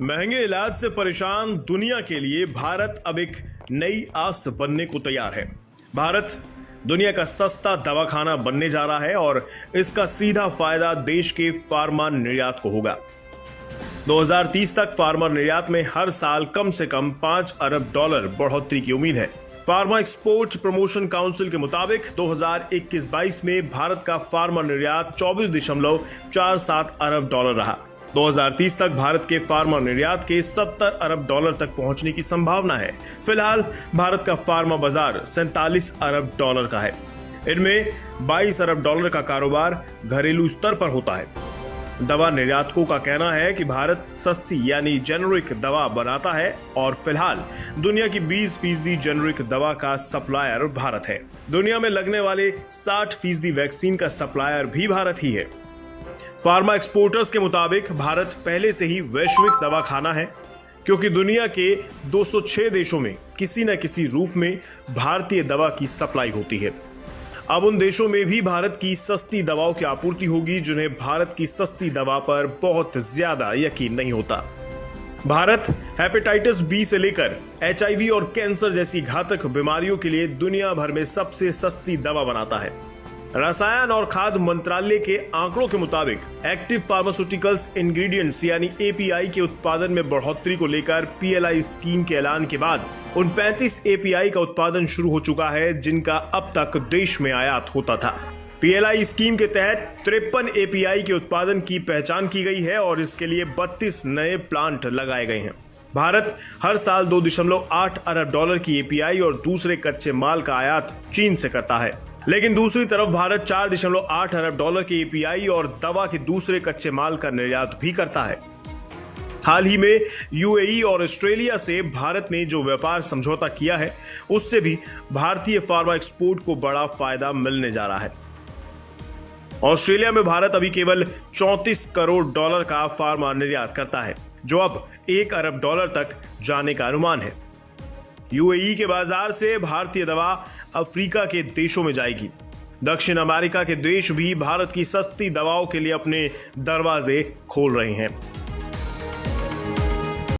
महंगे इलाज से परेशान दुनिया के लिए भारत अब एक नई आस बनने को तैयार है। भारत दुनिया का सस्ता दवाखाना बनने जा रहा है और इसका सीधा फायदा देश के फार्मा निर्यात को होगा। 2030 तक फार्मा निर्यात में हर साल कम से कम $5 अरब बढ़ोतरी की उम्मीद है। फार्मा एक्सपोर्ट प्रमोशन काउंसिल के मुताबिक 2021-22 में भारत का फार्मा निर्यात $24.47 अरब रहा। 2030 तक भारत के फार्मा निर्यात के $70 अरब तक पहुंचने की संभावना है। फिलहाल भारत का फार्मा बाजार $47 अरब का है। इनमें $22 अरब का कारोबार घरेलू स्तर पर होता है। दवा निर्यातकों का कहना है कि भारत सस्ती यानी जेनेरिक दवा बनाता है और फिलहाल दुनिया की 20% जेनेरिक दवा का सप्लायर भारत है। दुनिया में लगने वाले 60% वैक्सीन का सप्लायर भी भारत ही है। फार्मा एक्सपोर्टर्स के मुताबिक भारत पहले से ही वैश्विक दवाखाना है, क्योंकि दुनिया के 206 देशों में किसी न किसी रूप में भारतीय दवा की सप्लाई होती है। अब उन देशों में भी भारत की सस्ती दवाओं की आपूर्ति होगी जिन्हें भारत की सस्ती दवा पर बहुत ज्यादा यकीन नहीं होता। भारत हेपेटाइटिस बी से लेकर HIV और कैंसर जैसी घातक बीमारियों के लिए दुनिया भर में सबसे सस्ती दवा बनाता है। रसायन और खाद्य मंत्रालय के आंकड़ों के मुताबिक एक्टिव फार्मास्यूटिकल्स इंग्रेडिएंट्स यानी API के उत्पादन में बढ़ोतरी को लेकर PLI स्कीम के ऐलान के बाद उन 35 API का उत्पादन शुरू हो चुका है जिनका अब तक देश में आयात होता था। PLI स्कीम के तहत 53 API के उत्पादन की पहचान की गई है और इसके लिए 32 नए प्लांट लगाए गए हैं। भारत हर साल $2.8 अरब की API और दूसरे कच्चे माल का आयात चीन से करता है, लेकिन दूसरी तरफ भारत $4.8 अरब के API और दवा के दूसरे कच्चे माल का निर्यात भी करता है। हाल ही में UAE और ऑस्ट्रेलिया से भारत ने जो व्यापार समझौता किया है, उससे भी भारतीय फार्मा एक्सपोर्ट को बड़ा फायदा मिलने जा रहा है। ऑस्ट्रेलिया में भारत अभी केवल $34 करोड़ का फार्मा निर्यात करता है, जो अब $1 अरब तक जाने का अनुमान है। UAE के बाजार से भारतीय दवा अफ्रीका के देशों में जाएगी। दक्षिण अमेरिका के देश भी भारत की सस्ती दवाओं के लिए अपने दरवाजे खोल रहे हैं।